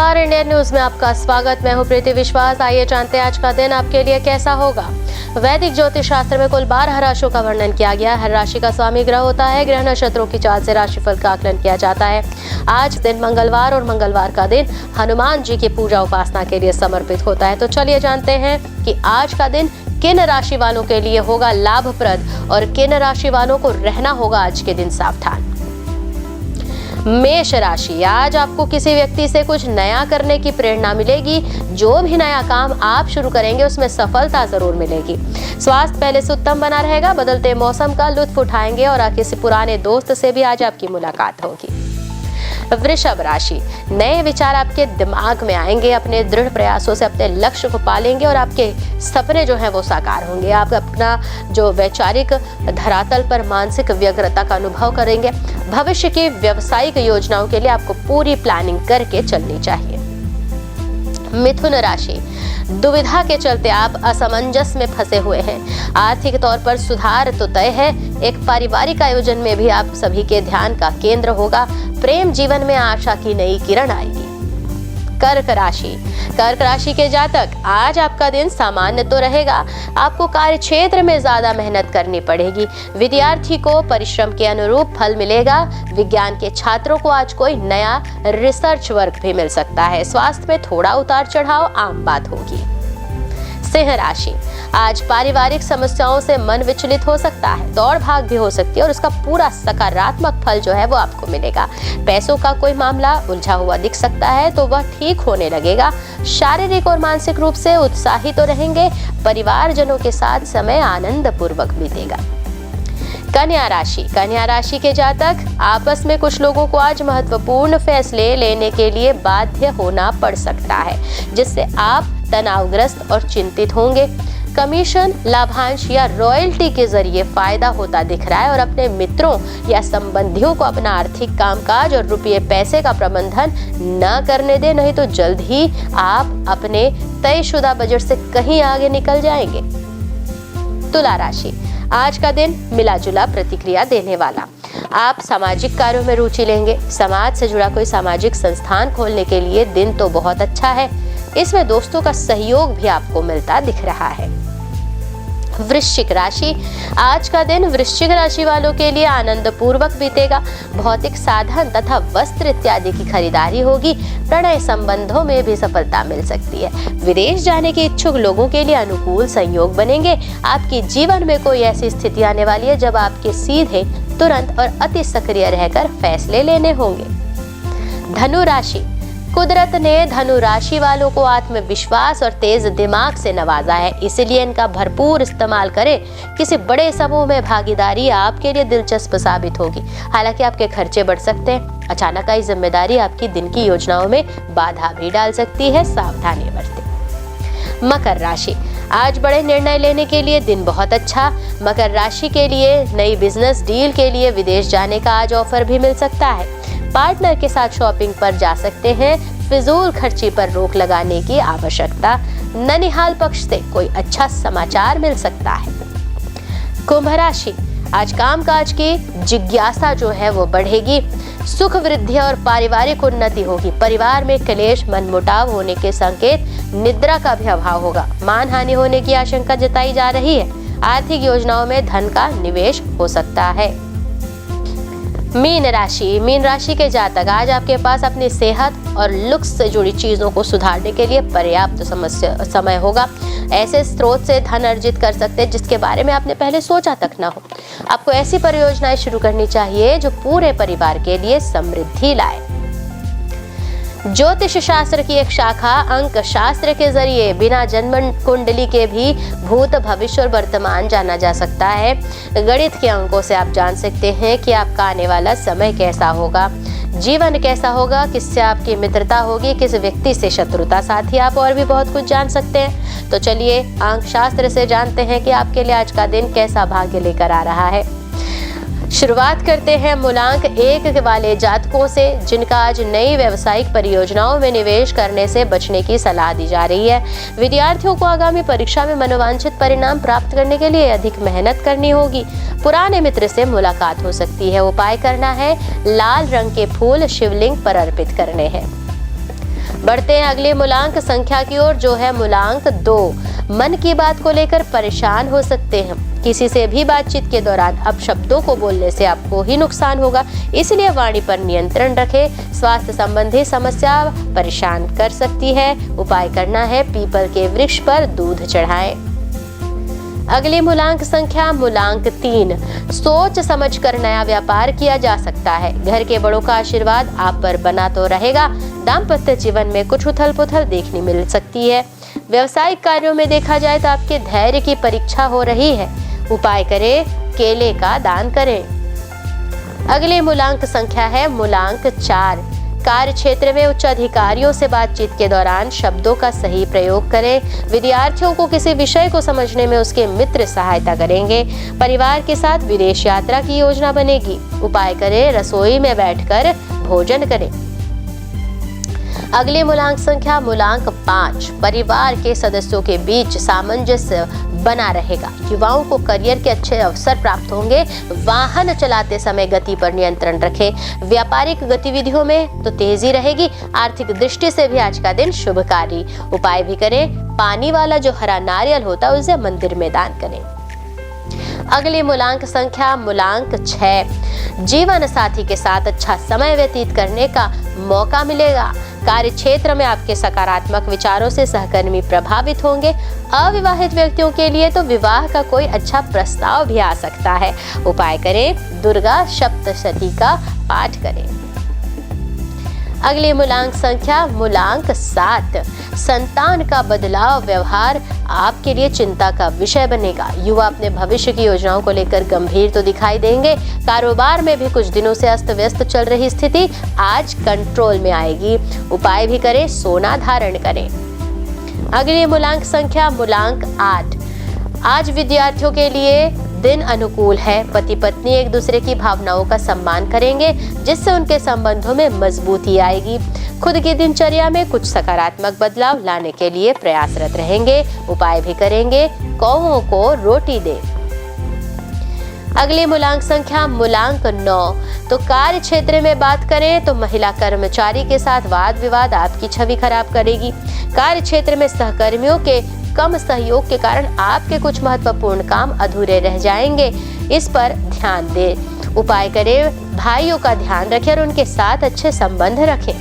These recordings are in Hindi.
नमस्कार, इंडियन न्यूज में आपका स्वागत। मैं हूं प्रीति विश्वास। आइए जानते हैं आज का दिन आपके लिए कैसा होगा। वैदिक ज्योतिष शास्त्र में कुल 12 राशियों का वर्णन किया गया है। हर राशि का स्वामी ग्रह होता है। ग्रह नक्षत्रों की चाल से राशिफल का आकलन किया जाता है। आज दिन मंगलवार और मंगलवार का दिन हनुमान जी की पूजा उपासना के लिए समर्पित होता है। तो चलिए जानते हैं कि आज का दिन किन राशि वालों के लिए होगा लाभप्रद और किन राशि वालों को रहना होगा आज के दिन सावधान। मेष राशि, आज आपको किसी व्यक्ति से कुछ नया करने की प्रेरणा मिलेगी। जो भी नया काम आप शुरू करेंगे उसमें सफलता जरूर मिलेगी। स्वास्थ्य पहले से उत्तम बना रहेगा। बदलते मौसम का लुत्फ उठाएंगे और किसी पुराने दोस्त से भी आज आपकी मुलाकात होगी। वृषभ राशि, नए विचार आपके दिमाग में आएंगे। अपने दृढ़ प्रयासों से अपने लक्ष्य को पालेंगे और आपके सपने जो हैं वो साकार होंगे। आप अपना जो वैचारिक धरातल पर मानसिक व्यग्रता का अनुभव करेंगे। भविष्य की व्यावसायिक योजनाओं के लिए आपको पूरी प्लानिंग करके चलनी चाहिए। मिथुन राशि, दुविधा के चलते आप असमंजस में फंसे हुए हैं। आर्थिक तौर पर सुधार तो तय है। एक पारिवारिक आयोजन में भी आप सभी के ध्यान का केंद्र होगा। प्रेम जीवन में आशा की नई किरण आएगी। कर्क राशि, कर्क राशि के जातक, आज आपका दिन सामान्य तो रहेगा। आपको कार्य क्षेत्र में ज्यादा मेहनत करनी पड़ेगी। विद्यार्थी को परिश्रम के अनुरूप फल मिलेगा। विज्ञान के छात्रों को आज कोई नया रिसर्च वर्क भी मिल सकता है। स्वास्थ्य में थोड़ा उतार चढ़ाव आम बात होगी। सिंह राशि, आज पारिवारिक समस्याओं से मन विचलित हो सकता है। दौड़ भाग भी हो सकती है और उसका पूरा सकारात्मक फल जो है वो आपको मिलेगा। पैसों का कोई मामला उलझा हुआ दिख सकता है तो वह ठीक होने लगेगा। शारीरिक और मानसिक रूप से उत्साहित तो रहेंगे। परिवारजनों के साथ समय आनंद पूर्वक बीतेगा। कन्या राशि, कन्या राशि के जातक, आपस में कुछ लोगों को आज महत्वपूर्ण फैसले लेने के लिए बाध्य होना पड़ सकता है, जिससे आप तनावग्रस्त और चिंतित होंगे। कमीशन, लाभांश या रॉयल्टी के जरिए फायदा होता दिख रहा है और अपने मित्रों या संबंधियों को अपना आर्थिक कामकाज और रुपये पैसे का प्रबंधन न करने दें, नहीं तो जल्द ही आप अपने तयशुदा बजट से कहीं आगे निकल जाएंगे। तुला राशि, आज का दिन मिला जुला प्रतिक्रिया देने वाला। आप सामाजिक कार्यों में रुचि लेंगे। समाज से जुड़ा कोई सामाजिक संस्थान खोलने के लिए दिन तो बहुत अच्छा है। इसमें दोस्तों का सहयोग भी आपको मिलता दिख रहा है। वृश्चिक राशि, आज का दिन वृश्चिक राशि वालों के लिए आनंद पूर्वक बीतेगा। भौतिक साधन तथा वस्त्र इत्यादि की खरीदारी होगी। प्रणय संबंधों में भी सफलता मिल सकती है। विदेश जाने के इच्छुक लोगों के लिए अनुकूल संयोग बनेंगे। आपके जीवन में कोई ऐसी स्थिति आने वाली है जब आपके सीधे, तुरंत और अति सक्रिय रहकर फैसले लेने होंगे। धनु राशि, कुदरत ने धनु राशि वालों को आत्मविश्वास और तेज दिमाग से नवाजा है, इसलिए इनका भरपूर इस्तेमाल करें। किसी बड़े समूह में भागीदारी आपके लिए दिलचस्प साबित होगी। हालांकि आपके खर्चे बढ़ सकते हैं। अचानक आई जिम्मेदारी आपकी दिन की योजनाओं में बाधा भी डाल सकती है, सावधानी बरतें। मकर राशि, आज बड़े निर्णय लेने के लिए दिन बहुत अच्छा। मकर राशि के लिए नई बिजनेस डील के लिए विदेश जाने का आज ऑफर भी मिल सकता है। पार्टनर के साथ शॉपिंग पर जा सकते हैं। फिजूल खर्ची पर रोक लगाने की आवश्यकता। ननिहाल पक्ष से कोई अच्छा समाचार मिल सकता है। कुंभ राशि, आज कामकाज की जिज्ञासा जो है वो बढ़ेगी। सुख वृद्धि और पारिवारिक उन्नति होगी। परिवार में क्लेश, मनमुटाव होने के संकेत। निद्रा का भी अभाव होगा। मानहानि होने की आशंका जताई जा रही है। आर्थिक योजनाओं में धन का निवेश हो सकता है। मीन राशि, मीन राशि के जातक, आज आपके पास अपनी सेहत और लुक्स से जुड़ी चीजों को सुधारने के लिए पर्याप्त समय होगा। ऐसे स्रोत से धन अर्जित कर सकते हैं जिसके बारे में आपने पहले सोचा तक ना हो। आपको ऐसी परियोजनाएं शुरू करनी चाहिए जो पूरे परिवार के लिए समृद्धि लाए। ज्योतिष शास्त्र की एक शाखा अंक शास्त्र के जरिए बिना जन्म कुंडली के भी भूत, भविष्य और वर्तमान जाना जा सकता है। गणित के अंकों से आप जान सकते हैं कि आपका आने वाला समय कैसा होगा, जीवन कैसा होगा, किससे आपकी मित्रता होगी, किस व्यक्ति से शत्रुता। साथ ही आप और भी बहुत कुछ जान सकते हैं। तो चलिए अंक शास्त्र से जानते हैं कि आपके लिए आज का दिन कैसा भाग्य लेकर आ रहा है। शुरुआत करते हैं मूलांक 1 वाले जातकों से, जिनका आज नई व्यावसायिक परियोजनाओं में निवेश करने से बचने की सलाह दी जा रही है। विद्यार्थियों को आगामी परीक्षा में मनोवांछित परिणाम प्राप्त करने के लिए अधिक मेहनत करनी होगी। पुराने मित्र से मुलाकात हो सकती है। उपाय करना है, लाल रंग के फूल शिवलिंग पर अर्पित करने हैं। बढ़ते हैं अगले मूलांक संख्या की ओर, जो है मूलांक 2। मन की बात को लेकर परेशान हो सकते हैं। किसी से भी बातचीत के दौरान अब शब्दों को बोलने से आपको ही नुकसान होगा, इसलिए वाणी पर नियंत्रण रखें। स्वास्थ्य संबंधी समस्या परेशान कर सकती है। उपाय करना है, पीपल के वृक्ष पर दूध चढ़ाएं। अगली मूलांक संख्या मूलांक 3। सोच समझकर नया व्यापार किया जा सकता है। घर के बड़ों का आशीर्वाद आप पर बना तो रहेगा। दाम्पत्य जीवन में कुछ उथल पुथल देखने मिल सकती है। व्यवसायिक कार्यों में देखा जाए तो आपके धैर्य की परीक्षा हो रही है। उपाय करें, केले का दान करें। अगली मूलांक संख्या है मूलांक 4। कार्य क्षेत्र में उच्च अधिकारियों से बातचीत के दौरान शब्दों का सही प्रयोग करें। विद्यार्थियों को किसी विषय को समझने में उसके मित्र सहायता करेंगे। परिवार के साथ विदेश यात्रा की योजना बनेगी। उपाय करें, रसोई में बैठकर भोजन करें। अगली मूलांक संख्या मूलांक 5। परिवार के सदस्यों के बीच सामंजस्य बना रहेगा। युवाओं को करियर के अच्छे अवसर प्राप्त होंगे। वाहन चलाते समय गति पर नियंत्रण रखें। व्यापारिक गतिविधियों में तो तेजी रहेगी। आर्थिक दृष्टि से भी आज का दिन शुभकारी। उपाय भी करें, पानी वाला जो हरा नारियल होता है उसे मंदिर में दान करें। अगली मूलांक संख्या मूलांक 6। जीवन साथी के साथ अच्छा समय व्यतीत करने का मौका मिलेगा। कार्य क्षेत्र में आपके सकारात्मक विचारों से सहकर्मी प्रभावित होंगे। अविवाहित व्यक्तियों के लिए तो विवाह का कोई अच्छा प्रस्ताव भी आ सकता है। उपाय करें, दुर्गा सप्तशती का पाठ करें। अगली मूलांक संख्या मूलांक 7। संतान का बदलाव व्यवहार आपके लिए चिंता का विषय बनेगा। युवा अपने भविष्य की योजनाओं को लेकर गंभीर तो दिखाई देंगे। कारोबार में भी कुछ दिनों से अस्त व्यस्त चल रही स्थिति आज कंट्रोल में आएगी। उपाय भी करें, सोना धारण करें। अगली मूलांक संख्या मूलांक 8। आज विद्यार्थियों के लिए दिन अनुकूल है। पति पत्नी एक दूसरे की भावनाओं का सम्मान करेंगे, जिससे उनके संबंधों में मजबूती आएगी। खुद की दिनचर्या में कुछ सकारात्मक बदलाव लाने के लिए प्रयासरत रहेंगे। उपाय भी करेंगे, कौवों को रोटी दें। अगली मूलांक संख्या मूलांक 9। तो कार्य क्षेत्र में बात करें तो महिला कर्मचारी के साथ वाद विवाद आपकी छवि खराब करेगी। कार्य क्षेत्र में सहकर्मियों के कम सहयोग के कारण आपके कुछ महत्वपूर्ण काम अधूरे रह जाएंगे। इस पर ध्यान दें। उपाय करें, भाइयों का ध्यान रखें और उनके साथ अच्छे संबंध रखें।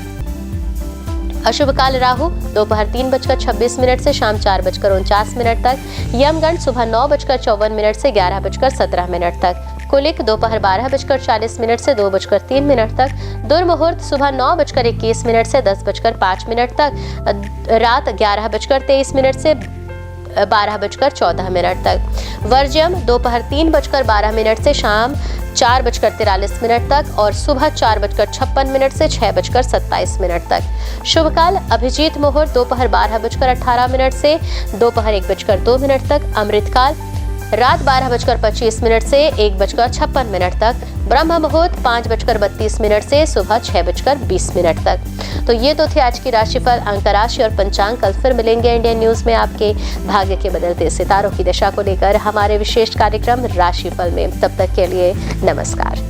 अशुभ काल राहु दोपहर 3:26 से शाम 4:49 तक। यमगंड सुबह 9:54 से 11:17 तक। कुलिक दोपहर 12:40 से 2:03 तक। दुर्मुहूर्त सुबह 9:21 से 10:05 तक। रात 11:23 से 12:14 तक। वर्ज्यम दोपहर 3:12 से शाम 4:43 तक और सुबह 4:56 से 6:27 तक। शुभ काल अभिजीत मुहूर्त दोपहर 12:18 से दोपहर 1:02 तक। अमृत काल रात 12:25 से 1:56 तक। ब्रह्म मुहूर्त 5:32 से सुबह 6:20 तक। तो ये तो थे आज की राशिफल, अंक राशि और पंचांग। कल फिर मिलेंगे इंडियन न्यूज में आपके भाग्य के बदलते सितारों की दशा को लेकर हमारे विशेष कार्यक्रम राशिफल में। तब तक के लिए नमस्कार।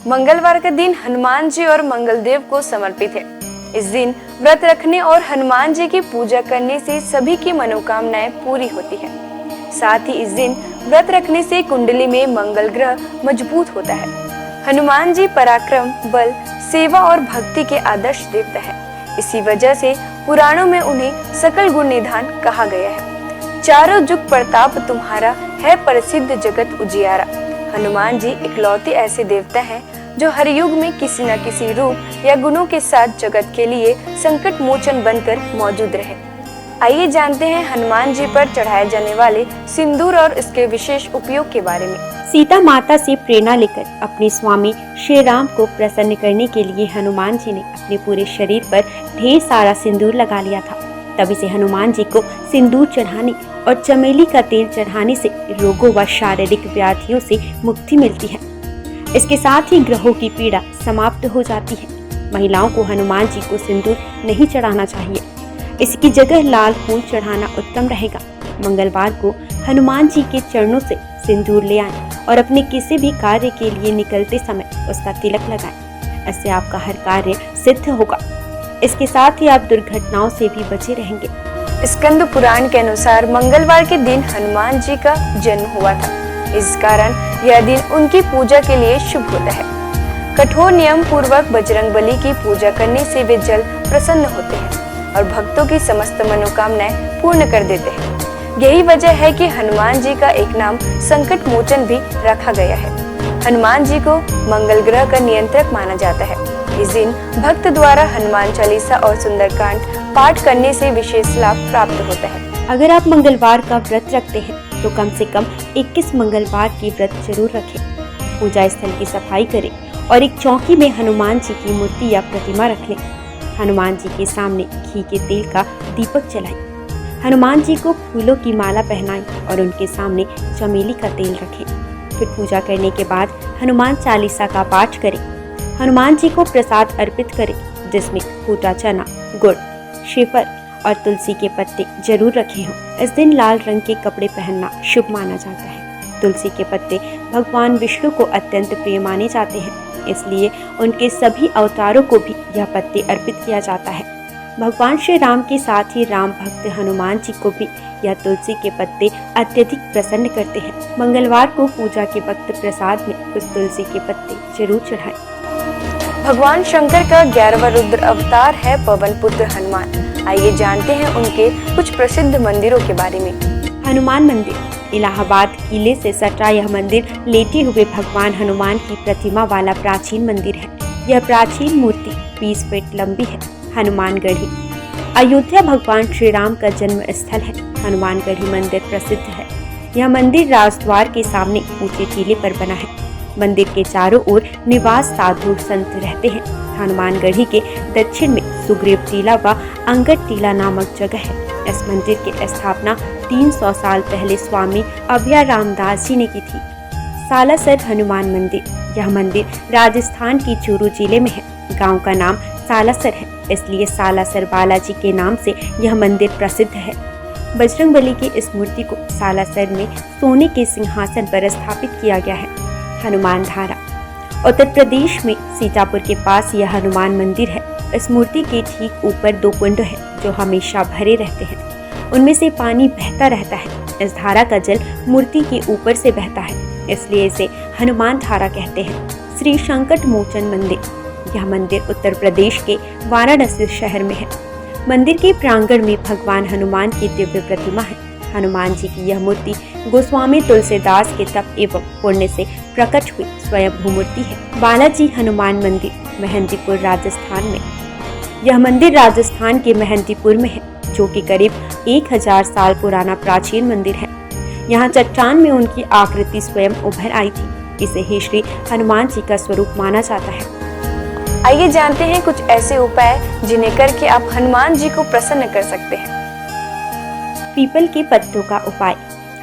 मंगलवार का दिन हनुमान जी और मंगलदेव को समर्पित है। इस दिन व्रत रखने और हनुमान जी की पूजा करने से सभी की मनोकामनाएं पूरी होती है। साथ ही इस दिन व्रत रखने से कुंडली में मंगल ग्रह मजबूत होता है। हनुमान जी पराक्रम, बल, सेवा और भक्ति के आदर्श देवता है। इसी वजह से पुराणों में उन्हें सकल गुण निधान कहा गया है। चारों जुग प्रताप तुम्हारा है, प्रसिद्ध जगत उजियारा। हनुमान जी इकलौते ऐसे देवता हैं जो हर युग में किसी न किसी रूप या गुणों के साथ जगत के लिए संकट मोचन बनकर मौजूद रहे। आइए जानते हैं हनुमान जी पर चढ़ाए जाने वाले सिंदूर और इसके विशेष उपयोग के बारे में। सीता माता से प्रेरणा लेकर अपने स्वामी श्री राम को प्रसन्न करने के लिए हनुमान जी ने अपने पूरे शरीर पर ढेर सारा सिंदूर लगा लिया था। तभी से हनुमान जी को सिंदूर चढ़ाने और चमेली का तेल चढ़ाने से रोगों व शारीरिक व्याधियों से मुक्ति मिलती है। इसके साथ ही ग्रहों की पीड़ा समाप्त हो जाती है। महिलाओं को हनुमान जी को सिंदूर नहीं चढ़ाना चाहिए, इसकी जगह लाल फूल चढ़ाना उत्तम रहेगा। मंगलवार को हनुमान जी के चरणों से सिंदूर ले आएं और अपने किसी भी कार्य के लिए निकलते समय उसका तिलक लगाएं। इससे आपका हर कार्य सिद्ध होगा। इसके साथ ही आप दुर्घटनाओं से भी बचे रहेंगे। स्कंद पुराण के अनुसार मंगलवार के दिन हनुमान जी का जन्म हुआ था। इस कारण यह दिन उनकी पूजा के लिए शुभ होता है। कठोर नियम पूर्वक बजरंगबली की पूजा करने से वे जल्द प्रसन्न होते हैं और भक्तों की समस्त मनोकामनाएं पूर्ण कर देते हैं। यही वजह है कि हनुमान जी का एक नाम संकट मोचन भी रखा गया है। हनुमान जी को मंगल ग्रह का नियंत्रक माना जाता है। इस दिन भक्त द्वारा हनुमान चालीसा और सुंदरकांड पाठ करने से विशेष लाभ प्राप्त होता है। अगर आप मंगलवार का व्रत रखते हैं तो कम से कम 21 मंगलवार की व्रत जरूर रखें। पूजा स्थल की सफाई करें और एक चौकी में हनुमान जी की मूर्ति या प्रतिमा रख लें। हनुमान जी के सामने घी के तेल का दीपक जलाएं। हनुमान जी को फूलों की माला पहनाएं और उनके सामने चमेली का तेल रखें। फिर पूजा करने के बाद हनुमान चालीसा का पाठ करें। हनुमान जी को प्रसाद अर्पित करें, जिसमें फूटा चना, गुड़, श्रीफल और तुलसी के पत्ते जरूर रखे हों। इस दिन लाल रंग के कपड़े पहनना शुभ माना जाता है। तुलसी के पत्ते भगवान विष्णु को अत्यंत प्रिय माने जाते हैं, इसलिए उनके सभी अवतारों को भी यह पत्ते अर्पित किया जाता है। भगवान श्री राम के साथ ही राम भक्त हनुमान जी को भी यह तुलसी के पत्ते अत्यधिक प्रसन्न करते हैं। मंगलवार को पूजा के वक्त प्रसाद में कुछ तुलसी के पत्ते जरूर चढ़ाएं। भगवान शंकर का 11वां रुद्र अवतार है पवन पुत्र हनुमान। आइए जानते हैं उनके कुछ प्रसिद्ध मंदिरों के बारे में। हनुमान मंदिर इलाहाबाद किले से सटा यह मंदिर लेटे हुए भगवान हनुमान की प्रतिमा वाला प्राचीन मंदिर है। यह प्राचीन मूर्ति 20 फीट लंबी है। हनुमानगढ़ी अयोध्या भगवान श्री राम का जन्म स्थल है। हनुमानगढ़ी मंदिर प्रसिद्ध है। यह मंदिर राजद्वार के सामने ऊंचे टीले पर बना है। मंदिर के चारों ओर निवास साधु संत रहते हैं। हनुमानगढ़ी के दक्षिण में सुग्रीव टीला व अंगद टीला नामक जगह है। इस मंदिर की स्थापना 300 साल पहले स्वामी अभय रामदास जी ने की थी। सालासर हनुमान मंदिर यह मंदिर राजस्थान की चूरू जिले में है। गांव का नाम सालासर है, इसलिए सालासर बालाजी के नाम से यह मंदिर प्रसिद्ध है। बजरंगबली की इस मूर्ति को सालासर में सोने के सिंहासन पर स्थापित किया गया है। हनुमान धारा उत्तर प्रदेश में सीतापुर के पास यह हनुमान मंदिर है। इस मूर्ति के ठीक ऊपर 2 कुंड है जो हमेशा भरे रहते हैं। उनमें से पानी बहता रहता है। इस धारा का जल मूर्ति के ऊपर से बहता है, इसलिए इसे हनुमान धारा कहते हैं। श्री संकट मोचन मंदिर यह मंदिर उत्तर प्रदेश के वाराणसी शहर में है। मंदिर के प्रांगण में भगवान हनुमान की दिव्य प्रतिमा है। हनुमान जी की यह मूर्ति गोस्वामी तुलसीदास के तप एवं पुण्य से प्रकट हुई स्वयं मूर्ति है। बालाजी हनुमान मंदिर मेहंदीपुर राजस्थान में यह मंदिर राजस्थान के मेहंदीपुर में है, जो कि करीब 1000 साल पुराना प्राचीन मंदिर है। यहाँ चट्टान में उनकी आकृति स्वयं उभर आई थी। इसे ही श्री हनुमान जी का स्वरूप माना जाता है। आइए जानते हैं कुछ ऐसे उपाय जिन्हें करके आप हनुमान जी को प्रसन्न कर सकते हैं। पीपल के पत्तों का उपाय।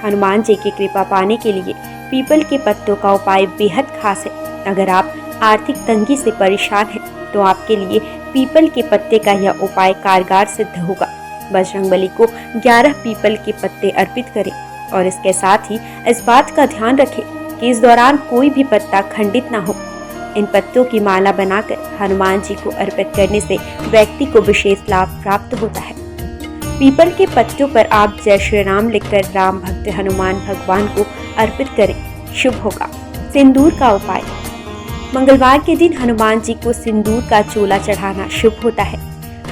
हनुमान जी की कृपा पाने के लिए पीपल के पत्तों का उपाय बेहद खास है। अगर आप आर्थिक तंगी से परेशान हैं तो आपके लिए पीपल के पत्ते का यह उपाय कारगर सिद्ध होगा। बजरंगबली को 11 पीपल के पत्ते अर्पित करें और इसके साथ ही इस बात का ध्यान रखें कि इस दौरान कोई भी पत्ता खंडित न हो। इन पत्तों की माला बनाकर हनुमान जी को अर्पित करने से व्यक्ति को विशेष लाभ प्राप्त होता है। पीपल के पत्तों पर आप जय श्री राम लिखकर राम भक्त हनुमान भगवान को अर्पित करें, शुभ होगा। सिंदूर का उपाय। मंगलवार के दिन हनुमान जी को सिंदूर का चोला चढ़ाना शुभ होता है।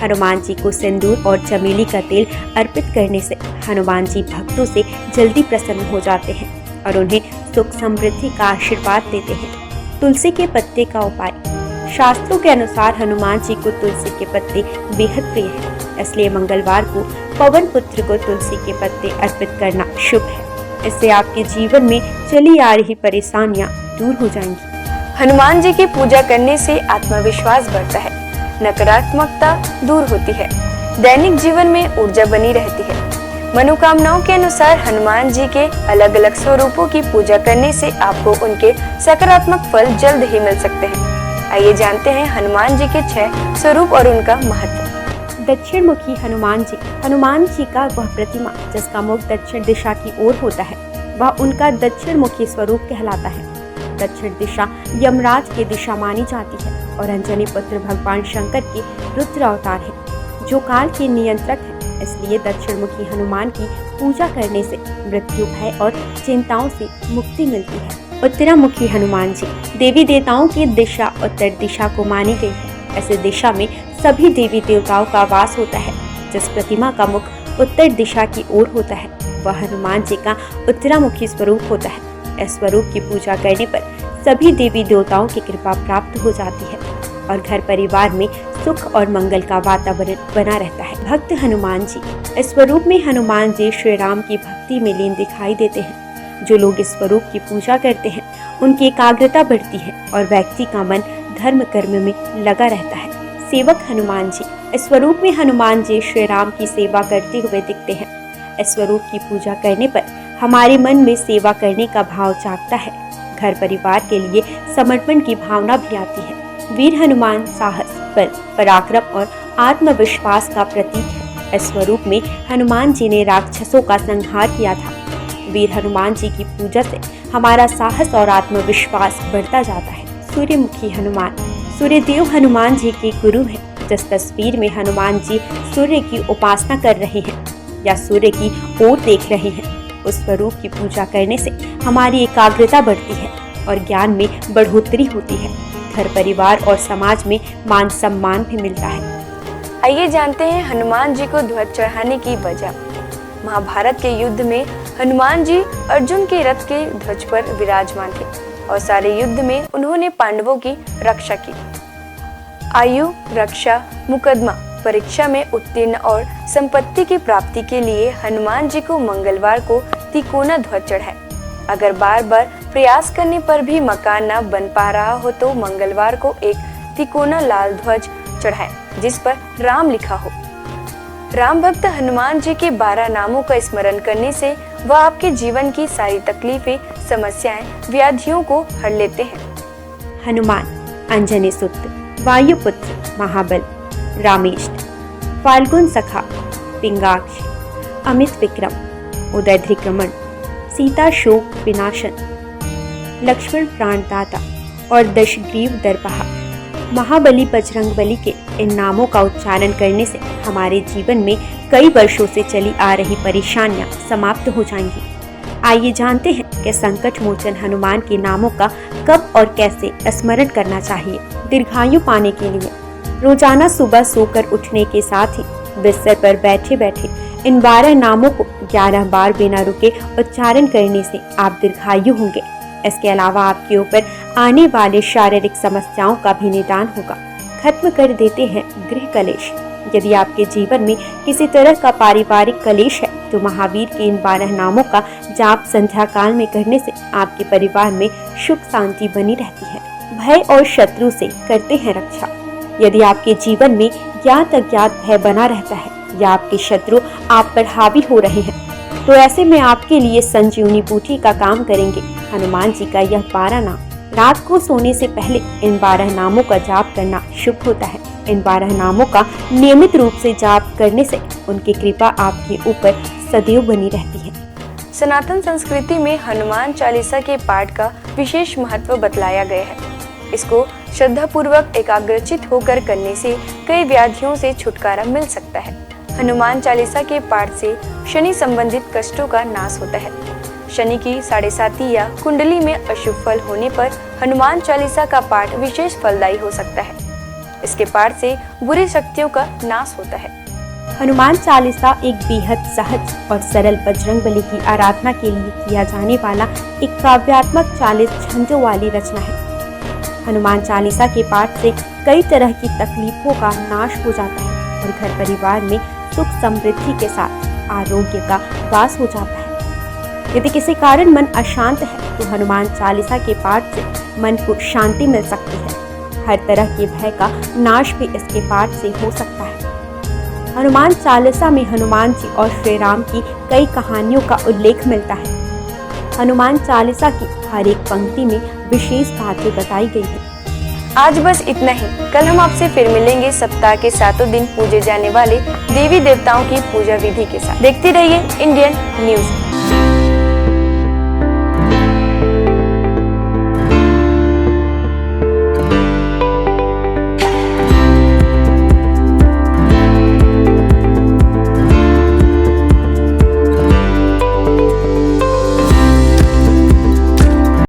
हनुमान जी को सिंदूर और चमेली का तेल अर्पित करने से हनुमान जी भक्तों से जल्दी प्रसन्न हो जाते हैं और उन्हें सुख समृद्धि का आशीर्वाद देते हैं। तुलसी के पत्ते का उपाय। शास्त्रों के अनुसार हनुमान जी को तुलसी के पत्ते बेहद प्रिय हैं, इसलिए मंगलवार को पवन पुत्र को तुलसी के पत्ते अर्पित करना शुभ है। इससे आपके जीवन में चली आ रही परेशानियां दूर हो जाएंगी। हनुमान जी की पूजा करने से आत्मविश्वास बढ़ता है, नकारात्मकता दूर होती है। दैनिक जीवन में ऊर्जा बनी रहती है। मनोकामनाओं के अनुसार हनुमान जी के अलग अलग स्वरूपों की पूजा करने से आपको उनके सकारात्मक फल जल्द ही मिल सकते हैं। आइए जानते हैं हनुमान जी के 6 स्वरूप और उनका महत्व। दक्षिण मुखी हनुमान जी का वह प्रतिमा जिसका मुख दक्षिण दिशा की ओर होता है, वह उनका दक्षिण मुखी स्वरूप कहलाता है। दक्षिण दिशा यमराज की दिशा मानी जाती है और अंजनी पुत्र भगवान शंकर के रुद्र अवतार है, जो काल के नियंत्रक है। इसलिए दक्षिण मुखी हनुमान की पूजा करने से मृत्यु, भय और चिंताओं से मुक्ति मिलती है। उत्तरामुखी हनुमान जी देवी देवताओं की दिशा उत्तर दिशा को मानी गई है। ऐसे दिशा में सभी देवी देवताओं का वास होता है। जिस प्रतिमा का मुख उत्तर दिशा की ओर होता है, वह हनुमान जी का उत्तरामुखी स्वरूप होता है। इस स्वरूप की पूजा करने पर सभी देवी देवताओं की कृपा प्राप्त हो जाती है और घर परिवार में सुख और मंगल का वातावरण बना रहता है। भक्त हनुमान जी इस स्वरूप में हनुमान जी श्री राम की भक्ति में लीन दिखाई देते हैं। जो लोग इस स्वरूप की पूजा करते हैं, उनकी एकाग्रता बढ़ती है और व्यक्ति का मन धर्म कर्म में लगा रहता है। सेवक हनुमान जी इस स्वरूप में हनुमान जी श्री राम की सेवा करते हुए दिखते हैं। इस स्वरूप की पूजा करने पर हमारे मन में सेवा करने का भाव जागता है। घर परिवार के लिए समर्पण की भावना भी आती है। वीर हनुमान साहस, बल, पराक्रम और आत्मविश्वास का प्रतीक है। इस स्वरूप में हनुमान जी ने राक्षसों का संहार किया था। वीर हनुमान जी की पूजा से हमारा साहस और आत्मविश्वास बढ़ता जाता है। सूर्यमुखी हनुमान सूर्यदेव हनुमान जी के गुरु हैं। जिस तस्वीर में हनुमान जी सूर्य की उपासना कर रहे हैं या सूर्य की ओर देख रहे हैं, उस स्वरूप की पूजा करने से हमारी एकाग्रता बढ़ती है और ज्ञान में बढ़ोतरी होती है। घर परिवार और समाज में मान सम्मान भी मिलता है। आइए जानते हैं हनुमान जी को ध्वज चढ़ाने की वजह। महाभारत के युद्ध में हनुमान जी अर्जुन के रथ के ध्वज पर विराजमान थे और सारे युद्ध में उन्होंने पांडवों की रक्षा की। आयु, रक्षा, मुकदमा, परीक्षा में उत्तीर्ण और संपत्ति की प्राप्ति के लिए हनुमान जी को मंगलवार को तिकोना ध्वज चढ़ाए। अगर बार बार प्रयास करने पर भी मकान न बन पा रहा हो तो मंगलवार को एक तिकोना लाल ध्वज चढ़ाए जिस पर राम लिखा हो। राम भक्त हनुमान जी के 12 नामों का स्मरण करने से वह आपके जीवन की सारी तकलीफें, समस्याएं, व्याधियों को हर लेते हैं। हनुमान अंजनी सुत, वायुपुत्र, महाबल, रामेष्ट, फाल्गुन सखा, पिंगाक्ष, अमित विक्रम, उदयध्रिक्रमण, सीता शोक विनाशन, लक्ष्मण प्राणदाता और दशग्रीव दर्पहा। महाबली बजरंगबली के इन नामों का उच्चारण करने से हमारे जीवन में कई वर्षों से चली आ रही परेशानियां समाप्त हो जाएंगी। आइए जानते हैं कि संकट मोचन हनुमान के नामों का कब और कैसे स्मरण करना चाहिए। दीर्घायु पाने के लिए रोजाना सुबह सोकर उठने के साथ ही बिस्तर पर बैठे बैठे इन 12 नामों को 11 बार बिना रुके उच्चारण करने से आप दीर्घायु होंगे। इसके अलावा आपके ऊपर आने वाले शारीरिक समस्याओं का भी निदान होगा। खत्म कर देते हैं गृह कलेश। यदि आपके जीवन में किसी तरह का पारिवारिक कलेश है तो महावीर के इन 12 नामों का जाप संध्या काल में करने से आपके परिवार में सुख शांति बनी रहती है। भय और शत्रु से करते हैं रक्षा। यदि आपके जीवन में ज्ञात अज्ञात भय बना रहता है या आपके शत्रु आप पर हावी हो रहे हैं तो ऐसे में आपके लिए संजीवनी बूटी का काम करेंगे हनुमान जी का यह 12 नाम। रात को सोने से पहले इन 12 नामों का जाप करना शुभ होता है। इन 12 नामों का नियमित रूप से जाप करने से उनकी कृपा आपके ऊपर सदैव बनी रहती है। सनातन संस्कृति में हनुमान चालीसा के पाठ का विशेष महत्व बतलाया गया है। इसको श्रद्धा पूर्वक एकाग्रचित होकर करने से कई व्याधियों से छुटकारा मिल सकता है। हनुमान चालीसा के पाठ से शनि संबंधित कष्टों का नाश होता है। शनि की 7.5 या कुंडली में अशुभ फल होने पर हनुमान चालीसा का पाठ विशेष फलदायी हो सकता है। इसके पाठ से बुरी शक्तियों का नाश होता है। हनुमान चालीसा एक बेहद सहज और सरल बजरंगबली की आराधना के लिए किया जाने वाला एक काव्यात्मक 40 छंदों वाली रचना है। हनुमान चालीसा के पाठ से कई तरह की तकलीफों का नाश हो जाता है और घर परिवार में सुख समृद्धि के साथ आरोग्य का वास हो जाता है। यदि किसी कारण मन अशांत है तो हनुमान चालीसा के पाठ से मन को शांति मिल सकती है। हर तरह के भय का नाश भी इसके पाठ से हो सकता है। हनुमान चालीसा में हनुमान जी और श्री राम की कई कहानियों का उल्लेख मिलता है। हनुमान चालीसा की हर एक पंक्ति में विशेष बातें बताई गई हैं। आज बस इतना ही। कल हम आपसे फिर मिलेंगे सप्ताह के 7 दिन पूजे जाने वाले देवी देवताओं की पूजा विधि के साथ। देखते रहिए इंडियन न्यूज।